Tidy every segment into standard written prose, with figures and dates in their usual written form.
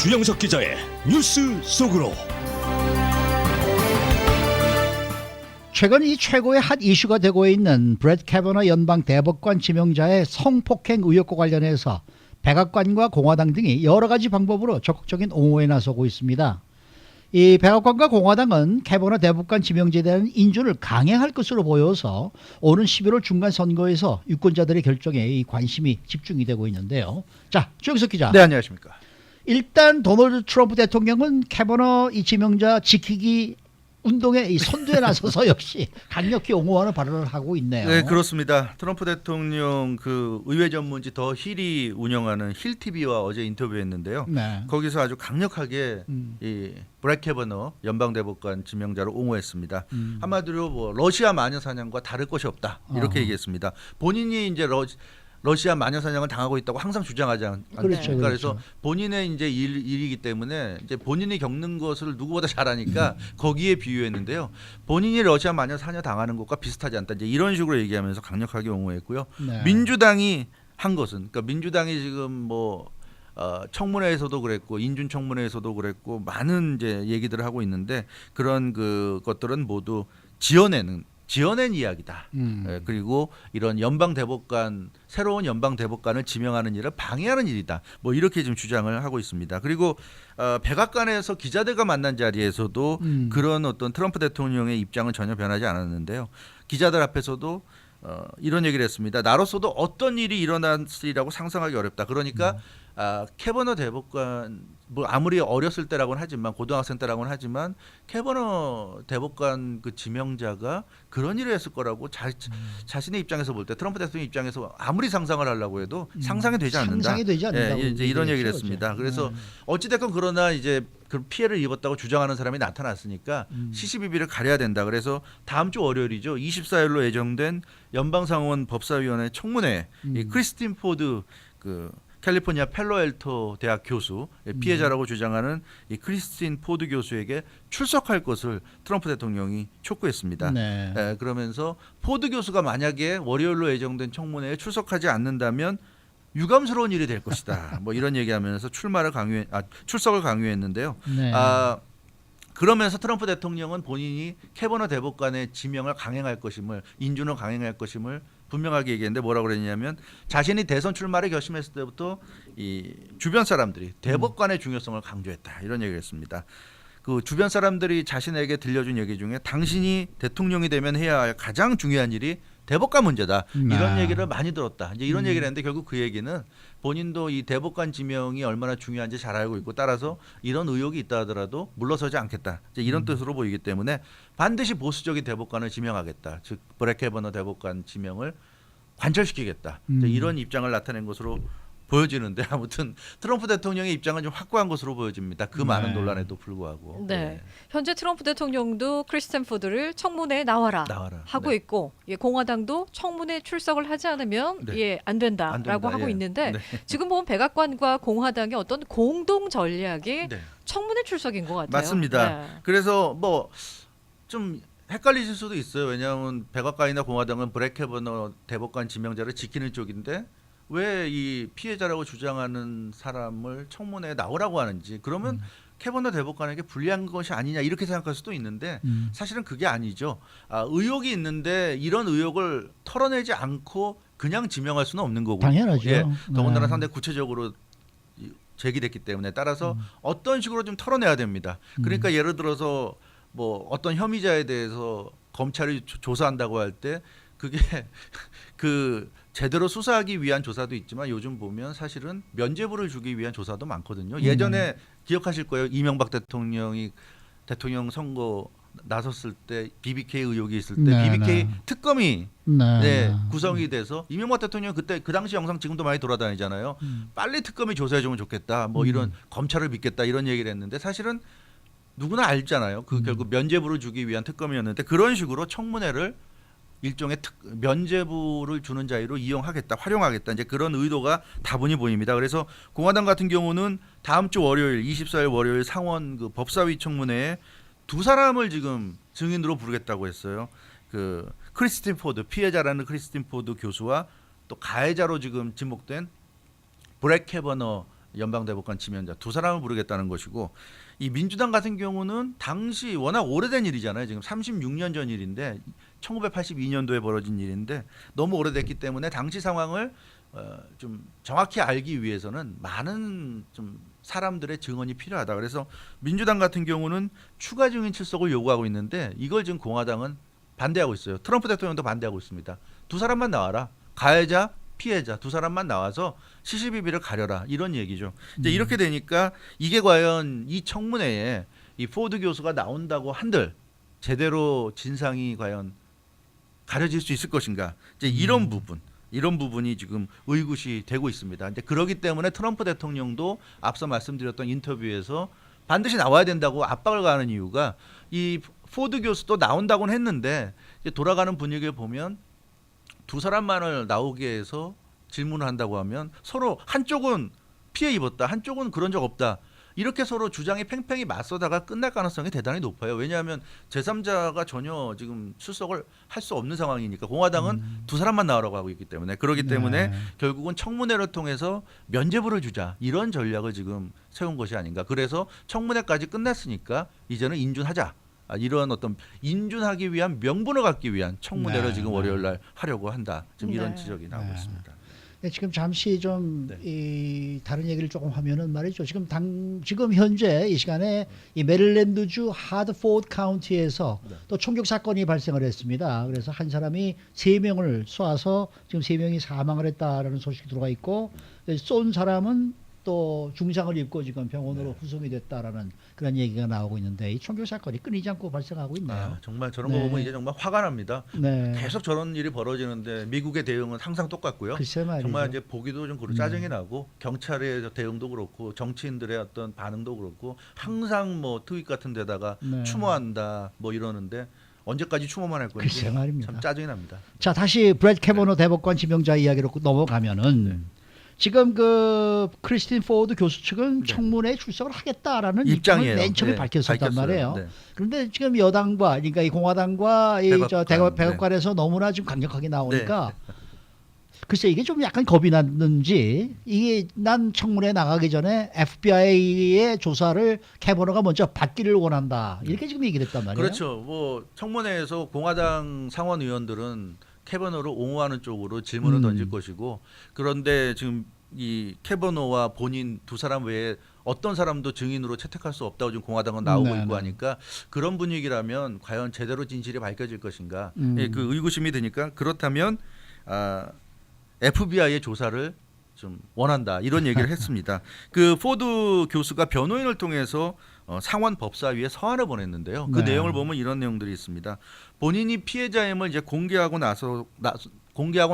주영석 기자의 뉴스 속으로. 최근 이 최고의 핫 이슈가 되고 있는 브렛 캐버너 연방 대법관 지명자의 성폭행 의혹과 관련해서 백악관과 공화당 등이 여러 가지 방법으로 적극적인 옹호에 나서고 있습니다. 이 백악관과 공화당은 캐버너 대법관 지명제에 대한 인준을 강행할 것으로 보여서 오는 11월 중간 선거에서 유권자들의 결정에 이 관심이 집중이 되고 있는데요. 자, 주영석 기자. 네, 안녕하십니까. 일단 도널드 트럼프 대통령은 캐버너 이 지명자 지키기 운동에 이 선두에 나서서 역시 강력히 옹호하는 발언을 하고 있네요. 네, 그렇습니다. 트럼프 대통령 그 의회 전문지 더 힐이 운영하는 힐 TV와 어제 인터뷰했는데요. 네. 거기서 아주 강력하게 이 브렛 캐버너 연방 대법관 지명자를 옹호했습니다. 한마디로 뭐 러시아 마녀 사냥과 다를 것이 없다 이렇게 얘기했습니다. 본인이 이제 러시아 마녀 사냥을 당하고 있다고 항상 주장하지 않습니까? 그렇죠, 그래서 본인의 이제 일이기 때문에 이제 본인이 겪는 것을 누구보다 잘하니까 거기에 비유했는데요. 본인이 러시아 마녀 사냥 당하는 것과 비슷하지 않다. 이제 이런 식으로 얘기하면서 강력하게 옹호했고요. 네. 민주당이 한 것은, 그러니까 민주당이 지금 뭐 청문회에서도 그랬고 인준 청문회에서도 그랬고 많은 이제 얘기들을 하고 있는데 그런 그 것들은 모두 지어낸 이야기다. 그리고 이런 연방 대법관, 새로운 연방 대법관을 지명하는 일을 방해하는 일이다. 뭐 이렇게 좀 주장을 하고 있습니다. 그리고 백악관에서 기자들과 만난 자리에서도 그런 어떤 트럼프 대통령의 입장은 전혀 변하지 않았는데요. 기자들 앞에서도 이런 얘기를 했습니다. 나로서도 어떤 일이 일어났으리라고 상상하기 어렵다. 그러니까 캐버너 대법관 뭐 아무리 어렸을 때라고는 하지만 고등학생 때라고는 하지만 캐버너 대법관 그 지명자가 그런 일을 했을 거라고 자신의 입장에서 볼 때 트럼프 대통령 입장에서 아무리 상상을 하려고 해도 상상이 되지 않는다. 상상이 되지 않는다고 이제 이런 얘기를 얘기했죠, 했습니다. 어제. 그래서 어찌됐건 그러나 이제 그 피해를 입었다고 주장하는 사람이 나타났으니까 시시비비를 가려야 된다. 그래서 다음 주 월요일이죠. 24일로 예정된 연방상원 법사위원회 청문회 이 크리스틴 포드 그 캘리포니아 펠로알토 대학 교수 피해자라고 주장하는 이 크리스틴 포드 교수에게 출석할 것을 트럼프 대통령이 촉구했습니다. 네. 그러면서 포드 교수가 만약에 월요일로 예정된 청문회에 출석하지 않는다면 유감스러운 일이 될 것이다. 뭐 이런 얘기하면서 출석을 강요했는데요. 네. 그러면서 트럼프 대통령은 본인이 캐버너 대법관의 지명을 강행할 것임을 인준을 강행할 것임을 분명하게 얘기했는데 뭐라고 그랬냐면 자신이 대선 출마를 결심했을 때부터 이 주변 사람들이 대법관의 중요성을 강조했다 이런 얘기를 했습니다. 그 주변 사람들이 자신에게 들려준 얘기 중에 당신이 대통령이 되면 해야 할 가장 중요한 일이 대법관 문제다 이런 얘기를 많이 들었다. 이제 이런 얘기를 했는데 결국 그 얘기는 본인도 이 대법관 지명이 얼마나 중요한지 잘 알고 있고 따라서 이런 의혹이 있다 하더라도 물러서지 않겠다. 이제 이런 뜻으로 보이기 때문에 반드시 보수적인 대법관을 지명하겠다. 즉 브렛 캐버너 대법관 지명을 관철시키겠다. 이제 이런 입장을 나타낸 것으로 보여지는데 아무튼 트럼프 대통령의 입장은 좀 확고한 것으로 보여집니다. 그 많은 논란에도 불구하고. 네. 현재 트럼프 대통령도 크리스틴 포드를 청문회에 나와라 하고 네. 있고 공화당도 청문회 출석을 하지 않으면 안 된다라고 하고 있는데 지금 보면 백악관과 공화당의 어떤 공동 전략이 청문회 출석인 것 같아요. 맞습니다. 네. 그래서 뭐 좀 헷갈리실 수도 있어요. 왜냐하면 백악관이나 공화당은 브렛 캐버너 대법관 지명자를 지키는 쪽인데 왜 이 피해자라고 주장하는 사람을 청문회에 나오라고 하는지 그러면 캐버너 대법관에게 불리한 것이 아니냐 이렇게 생각할 수도 있는데 사실은 그게 아니죠. 의혹이 있는데 이런 의혹을 털어내지 않고 그냥 지명할 수는 없는 거고. 당연하죠. 더군다나 상당히 구체적으로 제기됐기 때문에 따라서 어떤 식으로 좀 털어내야 됩니다. 그러니까 예를 들어서 뭐 어떤 혐의자에 대해서 검찰이 조사한다고 할 때 그게 그 제대로 수사하기 위한 조사도 있지만 요즘 보면 사실은 면죄부를 주기 위한 조사도 많거든요. 예전에 기억하실 거예요. 이명박 대통령이 대통령 선거 나섰을 때 BBK 의혹이 있을 때 BBK 특검이 구성이 돼서 이명박 대통령 그때 그 당시 영상 지금도 많이 돌아다니잖아요. 빨리 특검이 조사해주면 좋겠다. 뭐 이런 검찰을 믿겠다 이런 얘기를 했는데 사실은 누구나 알잖아요. 그 결국 면죄부를 주기 위한 특검이었는데 그런 식으로 청문회를 일종의 면죄부를 주는 자리로 이용하겠다, 활용하겠다. 이제 그런 의도가 다분히 보입니다. 그래서 공화당 같은 경우는 다음 주 월요일 24일 월요일 상원 그 법사위 청문회에 두 사람을 지금 증인으로 부르겠다고 했어요. 그 크리스틴 포드 피해자라는 크리스틴 포드 교수와 또 가해자로 지금 지목된 브렛 캐버너 연방대법관 지명자 두 사람을 부르겠다는 것이고 이 민주당 같은 경우는 당시 워낙 오래된 일이잖아요. 지금 36년 전 일인데 1982년도에 벌어진 일인데 너무 오래됐기 때문에 당시 상황을 좀 정확히 알기 위해서는 많은 좀 사람들의 증언이 필요하다. 그래서 민주당 같은 경우는 추가 증인 출석을 요구하고 있는데 이걸 지금 공화당은 반대하고 있어요. 트럼프 대통령도 반대하고 있습니다. 두 사람만 나와라. 가해자, 피해자 두 사람만 나와서 시시비비를 가려라 이런 얘기죠. 이제 이렇게 되니까 이게 과연 이 청문회에 이 포드 교수가 나온다고 한들 제대로 진상이 과연 가려질 수 있을 것인가? 이제 이런 부분이 지금 의구시 되고 있습니다. 근데 그러기 때문에 트럼프 대통령도 앞서 말씀드렸던 인터뷰에서 반드시 나와야 된다고 압박을 가하는 이유가 이 포드 교수도 나온다고는 했는데 이제 돌아가는 분위기를 보면 두 사람만을 나오게 해서 질문을 한다고 하면 서로 한쪽은 피해 입었다, 한쪽은 그런 적 없다. 이렇게 서로 주장이 팽팽히 맞서다가 끝날 가능성이 대단히 높아요. 왜냐하면 제3자가 전혀 지금 출석을 할 수 없는 상황이니까 공화당은 두 사람만 나오라고 하고 있기 때문에 그렇기 때문에 결국은 청문회를 통해서 면죄부를 주자 이런 전략을 지금 세운 것이 아닌가. 그래서 청문회까지 끝났으니까 이제는 인준하자. 이런 어떤 인준하기 위한 명분을 갖기 위한 청문회를 지금 월요일 날 하려고 한다. 지금 이런 지적이 나오고 있습니다. 네, 지금 잠시 좀 이 다른 얘기를 조금 하면은 말이죠. 지금 현재 이 시간에 이 메릴랜드주 하드포드 카운티에서 또 총격 사건이 발생을 했습니다. 그래서 한 사람이 3명을 쏴서 지금 3명이 사망을 했다라는 소식이 들어가 있고 쏜 사람은 또 중상을 입고 지금 병원으로 후송이 됐다라는 그런 얘기가 나오고 있는데 이 총격 사건이 끊이지 않고 발생하고 있네요. 정말 저런 거 보면 이제 정말 화가 납니다. 네. 계속 저런 일이 벌어지는데 미국의 대응은 항상 똑같고요. 글쎄 말이죠. 정말 이제 보기도 좀 짜증이 나고 경찰의 대응도 그렇고 정치인들의 어떤 반응도 그렇고 항상 뭐 트윗 같은 데다가 추모한다 뭐 이러는데 언제까지 추모만 할 건지 글쎄 말입니다. 참 짜증이 납니다. 자, 다시 브렛 캐버너 대법관 지명자 이야기로 넘어가면은 지금 그 크리스틴 포드 교수 측은 청문회에 출석을 하겠다라는 입장을 맨 처음에 밝혔었단 말이에요. 그런데 지금 여당과 그러니까 이 공화당과 이 백악관에서 너무나 지금 강력하게 나오니까 글쎄 이게 좀 약간 겁이 났는지 이게 난 청문회 나가기 전에 FBI의 조사를 캐버너가 먼저 받기를 원한다 이렇게 지금 얘기를 했단 말이에요. 그렇죠. 뭐 청문회에서 공화당 상원 의원들은 캐버너를 옹호하는 쪽으로 질문을 던질 것이고 그런데 지금 이 캐버너와 본인 두 사람 외에 어떤 사람도 증인으로 채택할 수 없다고 지금 공화당은 나오고 있고 하니까 그런 분위기라면 과연 제대로 진실이 밝혀질 것인가 그 의구심이 드니까 그렇다면 FBI의 조사를 좀 원한다 이런 얘기를 했습니다. 그 포드 교수가 변호인을 통해서 상원 법사위에 서한을 보냈는데요. 그 내용을 보면 이런 내용들이 있습니다. 본인이 피해자임을 이제 공개하고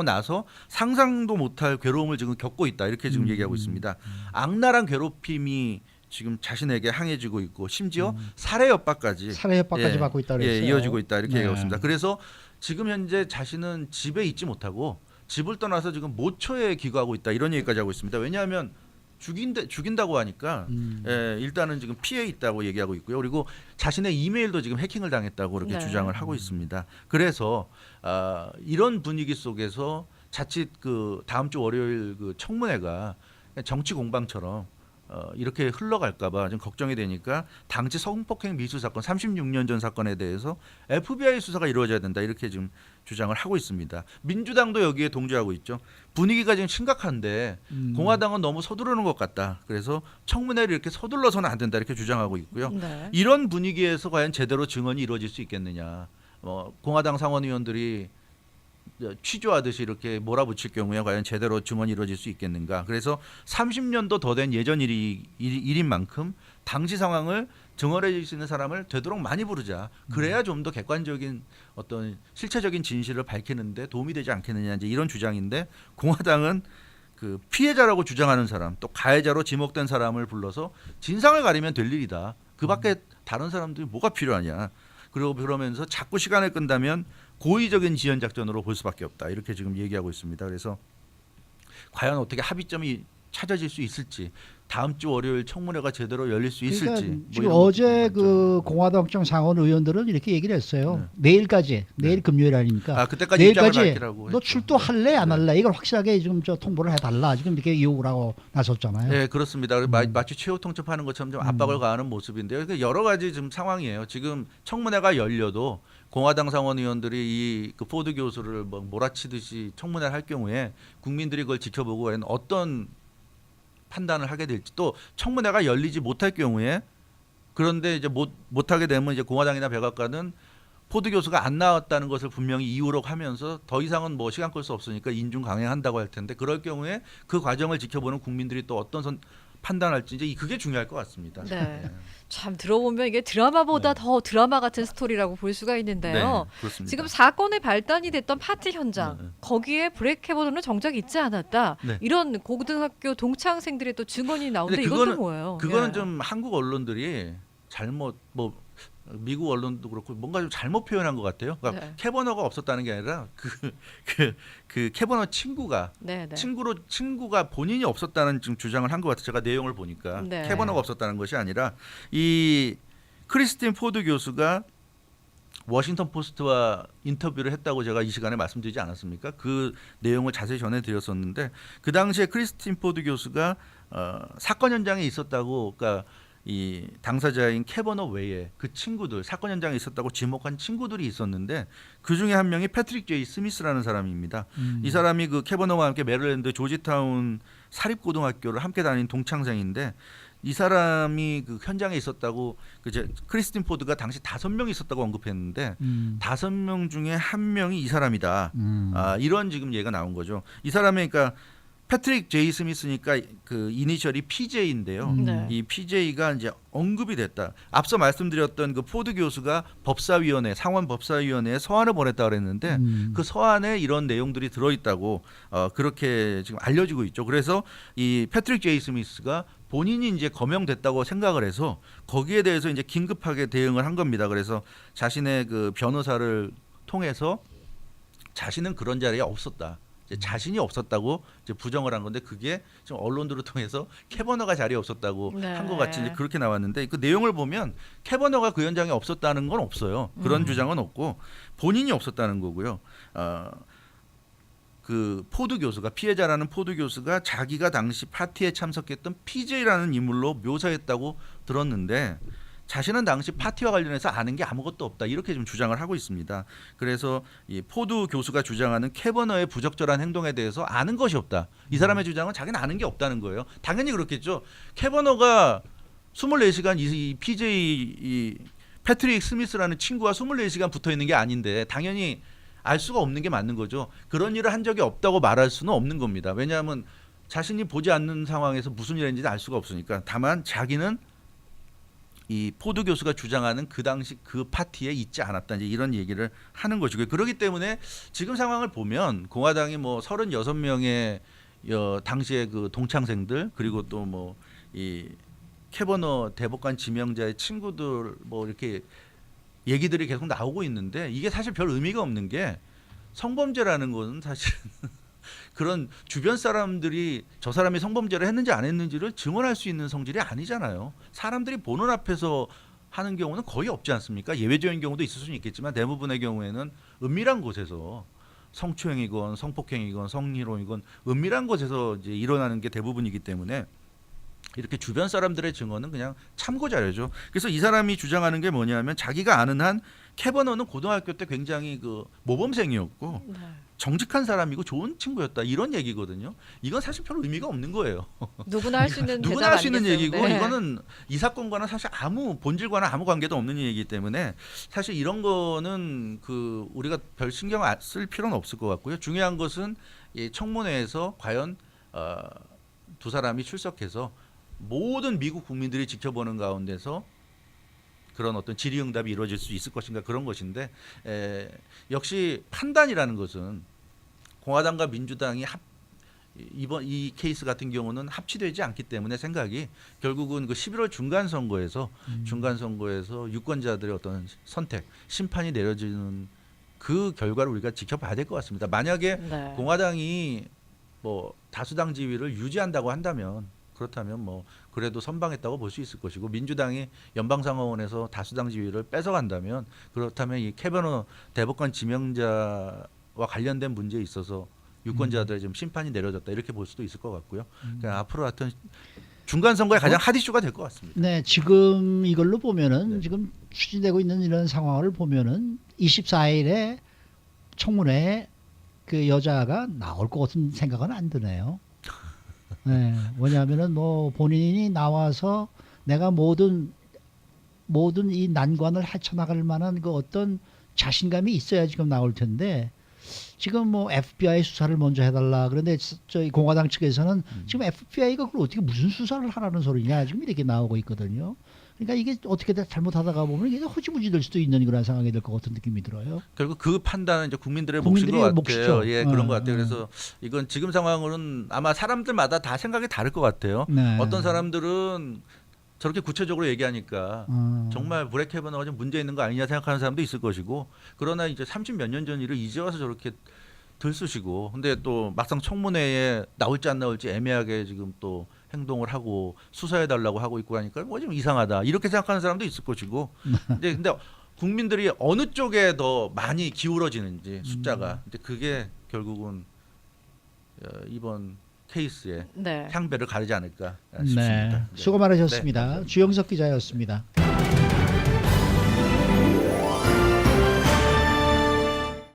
나서 상상도 못할 괴로움을 지금 겪고 있다 이렇게 지금 얘기하고 있습니다. 악랄한 괴롭힘이 지금 자신에게 항해지고 있고 심지어 살해 협박까지 받고 있다 그랬어요. 이어지고 있다 이렇게 얘기하고 있습니다. 그래서 지금 현재 자신은 집에 있지 못하고 집을 떠나서 지금 모처에 기거하고 있다 이런 얘기까지 하고 있습니다. 왜냐하면 죽인다고 하니까 일단은 지금 피해 있다고 얘기하고 있고요. 그리고 자신의 이메일도 지금 해킹을 당했다고 그렇게 주장을 하고 있습니다. 그래서 이런 분위기 속에서 자칫 그 다음 주 월요일 그 청문회가 정치 공방처럼 이렇게 흘러갈까봐 좀 걱정이 되니까 당시 성폭행 미수 사건 36년 전 사건에 대해서 FBI 수사가 이루어져야 된다 이렇게 지금 주장을 하고 있습니다. 민주당도 여기에 동조하고 있죠. 분위기가 지금 심각한데 공화당은 너무 서두르는 것 같다. 그래서 청문회를 이렇게 서둘러서는 안 된다 이렇게 주장하고 있고요. 이런 분위기에서 과연 제대로 증언이 이루어질 수 있겠느냐. 공화당 상원의원들이 취조하듯이 이렇게 몰아붙일 경우에 과연 제대로 증언이 이루어질 수 있겠는가. 그래서 30년도 더 된 예전 일인 만큼 당시 상황을 증언해 줄 수 있는 사람을 되도록 많이 부르자. 그래야 좀 더 객관적인 어떤 실체적인 진실을 밝히는데 도움이 되지 않겠느냐 이제 이런 주장인데 공화당은 그 피해자라고 주장하는 사람 또 가해자로 지목된 사람을 불러서 진상을 가리면 될 일이다. 그밖에 다른 사람들이 뭐가 필요하냐. 그리고 그러면서 자꾸 시간을 끈다면 고의적인 지연 작전으로 볼 수밖에 없다. 이렇게 지금 얘기하고 있습니다. 그래서 과연 어떻게 합의점이 찾아질 수 있을지 다음 주 월요일 청문회가 제대로 열릴 수 있을지. 그러니까 뭐 지금 이런 어제 것도 그 공화당 상원 의원들은 이렇게 얘기를 했어요. 내일까지, 내일 금요일 아니니까. 그때까지 입장을 내일까지 밝히라고 너 했죠. 출두할래 안 할래 이걸 확실하게 지금 저 통보를 해달라 지금 이렇게 요구를 하고 나섰잖아요. 네, 그렇습니다. 마치 최후 통첩하는 것처럼 좀 압박을 가하는 모습인데요. 그러니까 여러 가지 지금 상황이에요. 지금 청문회가 열려도 공화당 상원 의원들이 이 포드 교수를 뭐 몰아치듯이 청문회를 할 경우에 국민들이 그걸 지켜보고 과연 어떤 판단을 하게 될지, 또 청문회가 열리지 못할 경우에, 그런데 이제 못하게 되면 이제 공화당이나 백악관은 포드 교수가 안 나왔다는 것을 분명히 이유로 하면서 더 이상은 뭐 시간 끌 수 없으니까 인중 강행한다고 할 텐데, 그럴 경우에 그 과정을 지켜보는 국민들이 또 어떤 판단할지 이제 그게 중요할 것 같습니다. 네. 참 들어보면 이게 드라마보다 더 드라마 같은 스토리라고 볼 수가 있는데요. 그렇습니다. 지금 사건의 발단이 됐던 파티 현장, 거기에 브렉 캐버너는 정작 있지 않았다. 이런 고등학교 동창생들의 또 증언이 나오는데 이것도 뭐예요? 그거는 좀 한국 언론들이 잘못 미국 언론도 그렇고 뭔가 좀 잘못 표현한 것 같아요. 그러니까 캐버너가 없었다는 게 아니라 그 캐버너 친구가 친구가 본인이 없었다는 지금 주장을 한 것 같아요. 제가 내용을 보니까 캐버너가 없었다는 것이 아니라 이 크리스틴 포드 교수가 워싱턴 포스트와 인터뷰를 했다고 제가 이 시간에 말씀드리지 않았습니까? 그 내용을 자세히 전해드렸었는데, 그 당시에 크리스틴 포드 교수가 사건 현장에 있었다고, 그러니까 이 당사자인 캐버너 외에 그 친구들, 사건 현장에 있었다고 지목한 친구들이 있었는데, 그 중에 한 명이 패트릭 제이 스미스라는 사람입니다. 이 사람이 그 캐버너와 함께 메릴랜드 조지타운 사립고등학교를 함께 다닌 동창생인데, 이 사람이 그 현장에 있었다고, 크리스틴 포드가 당시 5명이 있었다고 언급했는데 5명 중에 1명이 이 사람이다. 이런 지금 얘기가 나온 거죠. 이 사람이 그러니까 패트릭 제이 스미스니까 그 이니셜이 PJ인데요. 이 PJ가 이제 언급이 됐다. 앞서 말씀드렸던 그 포드 교수가 법사위원회, 상원 법사위원회에 서한을 보냈다 그랬는데 그 서한에 이런 내용들이 들어있다고 그렇게 지금 알려지고 있죠. 그래서 이 패트릭 제이 스미스가 본인이 이제 거명됐다고 생각을 해서 거기에 대해서 이제 긴급하게 대응을 한 겁니다. 그래서 자신의 그 변호사를 통해서 자신은 그런 자리에 없었다. 자신이 없었다고 이제 부정을 한 건데, 그게 지금 언론들을 통해서 캐버너가 자리에 없었다고 한 것 같이 이제 그렇게 나왔는데, 그 내용을 보면 캐버너가 그 현장에 없었다는 건 없어요. 그런 주장은 없고 본인이 없었다는 거고요. 그 포드 교수가, 피해자라는 포드 교수가 자기가 당시 파티에 참석했던 PJ라는 인물로 묘사했다고 들었는데, 자신은 당시 파티와 관련해서 아는 게 아무것도 없다, 이렇게 좀 주장을 하고 있습니다. 그래서 이 포드 교수가 주장하는 캐버너의 부적절한 행동에 대해서 아는 것이 없다. 이 사람의 주장은 자기는 아는 게 없다는 거예요. 당연히 그렇겠죠. 캐버너가 24시간 이 PJ 이 패트릭 스미스라는 친구와 24시간 붙어 있는 게 아닌데 당연히 알 수가 없는 게 맞는 거죠. 그런 일을 한 적이 없다고 말할 수는 없는 겁니다. 왜냐하면 자신이 보지 않는 상황에서 무슨 일을 했는지 알 수가 없으니까. 다만 자기는 이 포드 교수가 주장하는 그 당시 그 파티에 있지 않았다, 이제 이런 얘기를 하는 것이고요. 그렇기 때문에 지금 상황을 보면 공화당이 뭐 36명의 당시의 그 동창생들, 그리고 또 뭐 이 캐버너 대법관 지명자의 친구들 뭐 이렇게 얘기들이 계속 나오고 있는데, 이게 사실 별 의미가 없는 게, 성범죄라는 것은 사실 그런 주변 사람들이 저 사람이 성범죄를 했는지 안 했는지를 증언할 수 있는 성질이 아니잖아요. 사람들이 보는 앞에서 하는 경우는 거의 없지 않습니까? 예외적인 경우도 있을 수는 있겠지만 대부분의 경우에는 은밀한 곳에서 성추행이건 성폭행이건 성희롱이건 은밀한 곳에서 이제 일어나는 게 대부분이기 때문에 이렇게 주변 사람들의 증언은 그냥 참고 자료죠. 그래서 이 사람이 주장하는 게 뭐냐면, 자기가 아는 한 캐버너는 고등학교 때 굉장히 그 모범생이었고 정직한 사람이고 좋은 친구였다, 이런 얘기거든요. 이건 사실 별 의미가 없는 거예요. 누구나 할 수 있는 누구나 할 수 있는 얘기고, 네. 이거는 이 사건과는 사실 아무 본질과는 아무 관계도 없는 얘기이기 때문에 사실 이런 거는 그 우리가 별 신경 쓸 필요는 없을 것 같고요. 중요한 것은 이 청문회에서 과연 두 사람이 출석해서 모든 미국 국민들이 지켜보는 가운데서 그런 어떤 질의응답이 이루어질 수 있을 것인가, 그런 것인데, 역시 판단이라는 것은 공화당과 민주당이 이번 이 케이스 같은 경우는 합치되지 않기 때문에 생각이 결국은 그 11월 중간 선거에서 유권자들의 어떤 선택, 심판이 내려지는 그 결과를 우리가 지켜봐야 될 것 같습니다. 만약에 공화당이 뭐 다수당 지위를 유지한다고 한다면, 그렇다면 뭐 그래도 선방했다고 볼 수 있을 것이고 민주당이 연방상원에서 다수당 지위를 뺏어간다면 그렇다면 이 캐버너 대법관 지명자와 관련된 문제에 있어서 유권자들의 좀 심판이 내려졌다 이렇게 볼 수도 있을 것 같고요. 그러니까 앞으로 하여튼 중간 선거에 가장 핫 이슈가 될 것 같습니다. 네, 지금 이걸로 보면은 네. 지금 추진되고 있는 이런 상황을 보면은 24일에 청문회에 그 여자가 나올 것 같은 생각은 안 드네요. 네, 뭐냐면은 뭐 본인이 나와서 내가 모든 이 난관을 헤쳐나갈 만한 그 어떤 자신감이 있어야 지금 나올 텐데 지금 뭐 FBI 수사를 먼저 해달라 그런데 저희 공화당 측에서는 지금 FBI가 그걸 어떻게 무슨 수사를 하라는 소리냐 지금 이렇게 나오고 있거든요. 그러니까 이게 어떻게 잘못하다가 보면 이게 허지부지 될 수도 있는 그런 상황이 될 것 같은 느낌이 들어요. 결국 그 판단은 이제 국민들의 몫인 것 같아요. 몫이죠. 예, 그런 것 같아요. 그래서 이건 지금 상황으로는 아마 사람들마다 다 생각이 다를 것 같아요. 네. 어떤 사람들은 저렇게 구체적으로 얘기하니까 정말 브렉 캐버너가 좀 문제 있는 거 아니냐 생각하는 사람도 있을 것이고 그러나 이제 30 몇 년 전 일을 이제 와서 저렇게 들쑤시고 근데 또 막상 청문회에 나올지 안 나올지 애매하게 지금 또 행동을 하고 수사해 달라고 하고 있고 하니까 뭐 좀 이상하다 이렇게 생각하는 사람도 있을 것이고 근데 국민들이 어느 쪽에 더 많이 기울어지는지 숫자가 근데 그게 결국은 이번 케이스의 네. 향배를 가르지 않을까 싶습니다. 네, 수고 많으셨습니다. 주영석 기자였습니다.